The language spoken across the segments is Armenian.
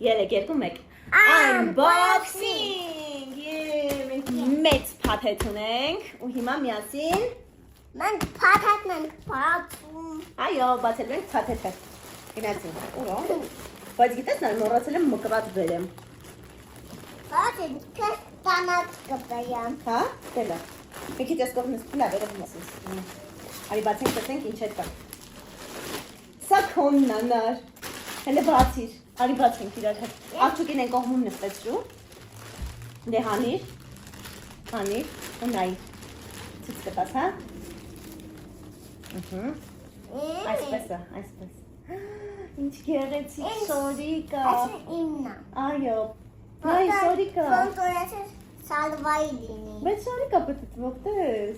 3, 2, 1 Unboxing! Մենք մեծ փաթեթ ունենք ու հիմա միասին մենք փաթեթն ենք բացում։ Այո, բացել ենք փաթեթը։ Գնացին։ Ուրա։ Բայց գիտես, նա մոռացել եմ մկրատ բերեմ։ Բացել քեզ տանած կպեյամ։ Հա, դելա։ Մի քիչ ես կողմից լավ երբ մասից։ Արի բացենք, տեսնենք ինչ է կա։ Սա քոնն է նար։ Հələ բացիր։ Արի բացենք իրար հետ։ Աղջիկին են կողմում նստեցրու։ Դե հանիր։ Հանիր, ու նայ։ Ցույց կտաս, հա։ Այսպես է, այսպես։ Ինչ գեղեցիկ շորիկ է։ Այս իննա։ Այո։ Այ շորիկ է։ Ֆոնտորեսը սալվայի լինի։ Բայց շորիկ է պետք ողտես։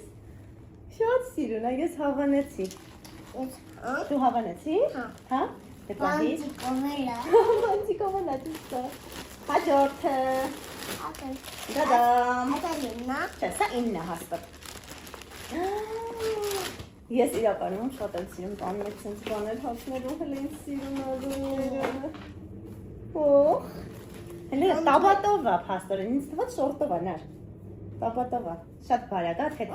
Շատ սիրուն է, ես հավանեցի։ Դու հավանեցի։ Հա։ Դե բանից կոմելա։ Բանցի կոմելա դուստա։ Հաջորդը։ Ակն։ Դադամ։ Ակն իննա։ Չէ, սա իննը հաստատ։ Ես իրականում շատ եմ սիրում տանել ցենց բաներ հացնելու, հələ ինձ սիրուն ալու։ Օհ։ Հələ տաբատովա փաստորեն, ինձ թվաց շորտովա նար։ Տաբատովա։ Շատ բարակ է, թեթև,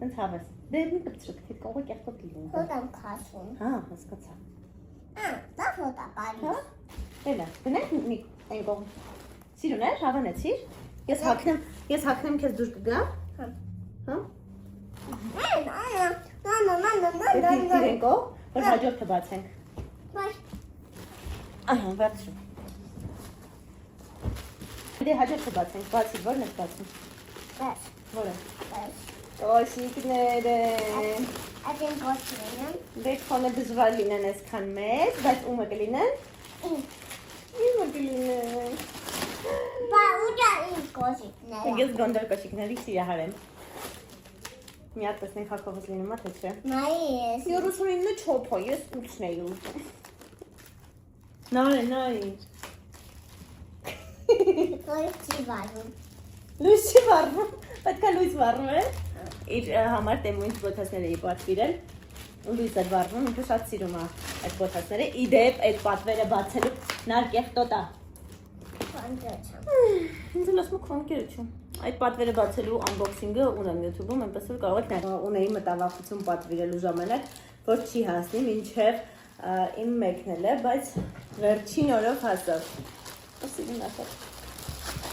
ինձ հավես։ Դե մի կպցրուկ, թեթ կողը կեղտոտ լինում։ Հոդամ քաշում։ Հա, հասկացա։ Դա ֆոտա բարի։ Հա։ Էլա, գնանք մի այն կողմ։ Սիրուն էր, հավանեցիր։ Ես հագնեմ քեզ դուր կգա։ Հա։ Հա։ Նանա։ Որ հաջորդը բացենք։ Այո, վերջում։ Դե հաջորդը բացենք, բացի, որն եք բացում։ Որը։ Կոշիկներ են։ Ակն կոշիկներ։ Դե քոնը դժվար լինեն այսքան մեծ, բայց ումը կլինեն։ Ումը կլինեն։ Բա ուջա ինձ կոշիկներ։ Ես գոնդար կոշիկների սիրահար եմ։ Մի հատ տեսնենք հակովս լինում է, թե չէ։ Նայես։ 39 չոփո, ես 8-ն էի ուզում։ Նայ։ Լույս չի վարվում։ Լույս չի վառվում, պետք է լույս վառվում է։ Իր համար տեմույն բոթասներ էի պատվիրել, ու լույս էր վառվում, ինքը շատ սիրում է այդ բոթասները։ Իդեպ այդ պատվերը բացելու նար կեղտոտ է։ Ինձ լասում քոնկերություն։ Այդ պատվերը բացելու unboxing-ը ունեմ YouTube-ում, այնպես որ կարող եք նայել։ Ունեի մտավախություն պատվիրելու ժամանակ, որ չի հասնի մինչև իմ մեկնել է, բայց վերջին օրով հասավ։ Սիրուն ասած։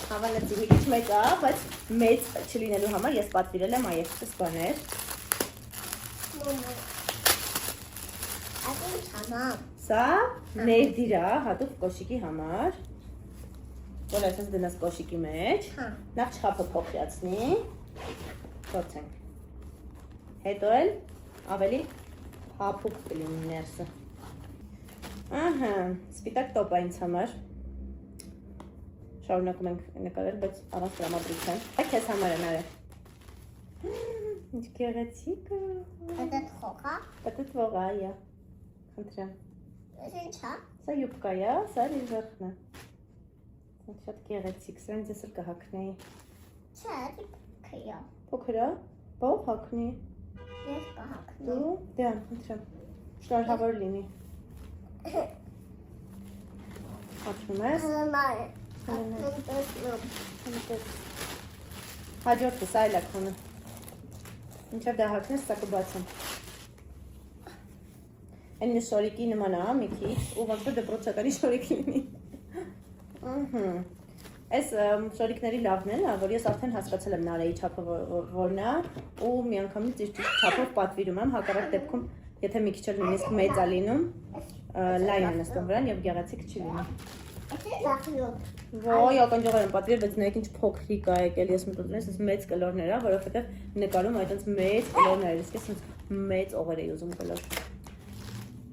Հավանեցի մի քիչ մեծ է, բայց մեծ չլինելու համար ես պատվիրել եմ այդպես բաներ։ Սա ներդիր է հատուկ կոշիկի համար։ Որ այսպես դնաս կոշիկի մեջ, նախ չափը փոխյացնի, փորձենք։ Հետո էլ ավելի հապուկ կլինի ներսը։ Ահա, սպիտակ տոպ է ինձ համար։ Շարունակում ենք նկարել, բայց առանց տրամադրության։ Այդ քեզ համար են արել։ Ինչ գեղեցիկ է։ Պետք խոքա։ Պետք ողա, այո։ Խնդրեմ։ Ինչ է։ Սա յուբկա է, սա իր վերքն է։ Շատ գեղեցիկ, սրանց ես էլ կհագնեի։ Չէ, քիա։ Փոքր է, բող հագնի։ Ես կհագնեմ։ Դու, դե, խնդրեմ։ Շնորհավոր լինի։ Հագնում ես։ Հաջորդը սա էլ է քոնը։ Մինչև դա հագնես, սա կբացեմ։ Այն շորիկի նման է, մի քիչ, ու ոնց որ դպրոցականի շորիկ լինի։ Այս շորիկների լավն է, որ ես արդեն հասկացել եմ նարեի չափը որն է, ու միանգամից իր չափով պատվիրում եմ, հակառակ դեպքում, եթե մի քիչ էլ նույնիսկ մեծ է լինում, լայն է նստում վրան եւ գեղեցիկ չի լինում։ Ոյ, ականջողեր եմ պատվիրել, բայց նայեք ինչ փոքրիկ է եկել, ես մտածում եմ, այս մեծ կլորներ է, որովհետեւ նկարում այդպես մեծ կլորներ է, իսկ ես մեծ օղեր էի ուզում կլոր։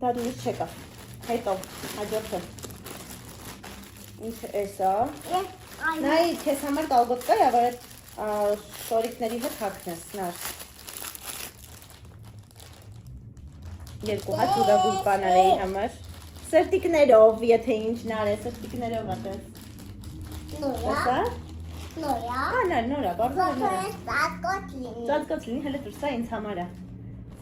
Դա դուրս չեկա։ Հետո, հաջորդը։ Ինչը էսա։ Նայ, քեզ համար կալգոտ կա, որ այդ շորիկների հետ հագնես, նար։ Երկու հատ ուրագուր կանարեի համար։ Սերտիկներով, եթե ինչ նար է, սերտիկներով ատես։ Նորա։ Նորա։ Նար, նորա, բարդով նորա։ Ծածկոտ լինի։ Ծածկոտ լինի, հələ դուր, սա ինձ համար է։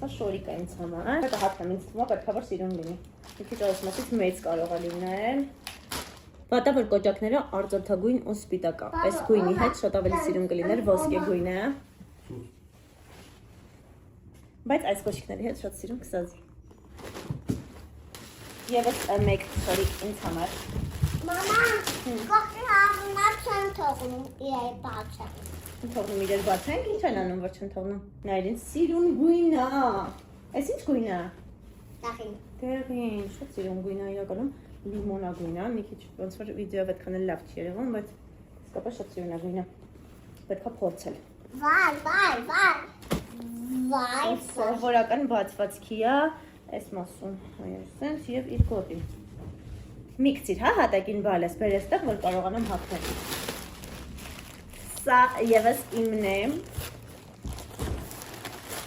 Սա շորիկ է ինձ համար։ Դա հատկամ ինձ թվում է պետք է որ սիրուն լինի։ Մի քիչ այս մասից մեծ կարող է լինել։ Պատա որ կոճակները արձորթագույն ու սպիտակ է։ Այս գույնի հետ շատ ավելի սիրուն կլիներ ոսկե գույնը։ Բայց այս կոշիկների հետ շատ սիրուն կսազի։ Եվս մեկ սորի ինձ համար։ Մամա, կողքի հավնակ չեն թողնում իրայի բացը։ Թողնում իրեր բացենք, ինչ են անում, որ չեն թողնում։ Նայր ինձ սիրուն գույն է։ Այս ինչ գույն է։ Դախին։ Դերին, շատ սիրուն գույն է իրականում, լիմոնա գույն է, մի քիչ ոնց որ վիդեոյով այդքան էլ լավ չի երևում, բայց իսկապես շատ սիրուն է գույնը։ Պետք է փորձել։ Վայ։ Սովորական բացվածքի է այս մասում, այսպես եւ իր գոտին։ Միքսիր, հա, հատակին բալես, բեր այստեղ, որ կարողանամ հագնել։ Սա եւս իմն է։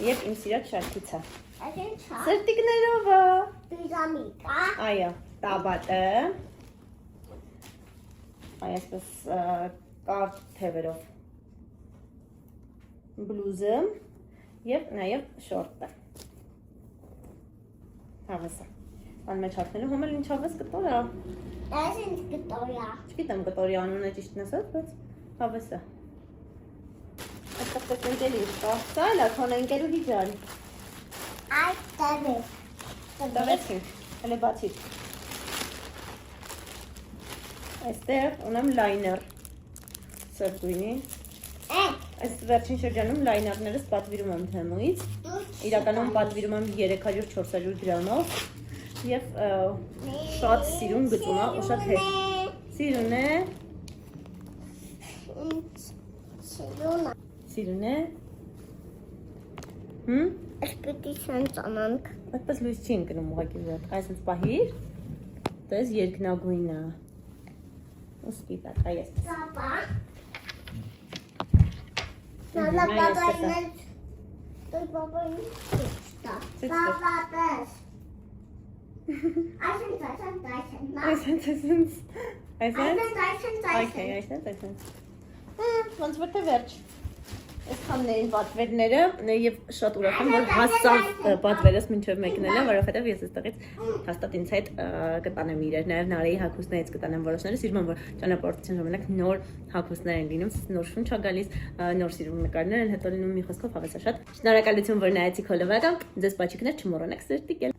Եվ իմ սիրած շարքիցը։ Այս ինչ է։ Սրտիկներով է։ Պիզամիկ, հա։ Այո, տաբատը։ Այսպես կարճ թևերով։ Բլուզը եւ նաեւ շորտը։ Հավեսը։ Ան մեջ հագնելու համար ինչ հավես կտոր է։ Այս ինչ կտորյա։ Չգիտեմ կտորի անունը ճիշտն ասած, բայց հավեսը։ Այստեղ ընկելի կա։ Սա էլ է քոնը ընկելու հիջան։ Այս տևի։ Տվեցինք, հələ բացիր։ Այստեղ ունեմ լայներ սրտույնի։ Այս վերջին շրջանում լայներներս պատվիրում եմ Թեմուից։ Իրականում պատվիրում եմ 300-400 գրամով և շատ սիրուն գծում է ու շատ հետ։ Սիրուն է։ Սիրուն է։ Սիրուն է։ Այս պիտի չեն ծանանք։ Այդպես լույս չի ընկնում ուղղակի վրա։ Այսպես պահիր։ Դες երկնագույն է։ Ու սպիտակ, այսպես։ Պապա։ Նանա պապային էլ դու պապային ստա։ Պապա պես։ Այսպես։ Այսպես։ Այսպես։ Ոնց որ թե վերջ։ Այսքանն էին պատվերները եւ շատ ուրախ եմ որ հասավ պատվերս մինչեւ մեկնելը, որովհետեւ ես այստեղից հաստատ ինձ հետ կտանեմ իրեր, նաեւ Նարեի հագուստներից կտանեմ որոշները, սիրում եմ որ ճանապարհորդության ժամանակ նոր հագուստներ են լինում, նոր շունչ է գալիս, նոր սիրուն նկարներ են, հետո լինում մի խոսքով հավեսա շատ։ Շնորհակալություն որ նայեցիք հոլովակը, ձեզ պաչիկներ չմոռանաք սրտիկել։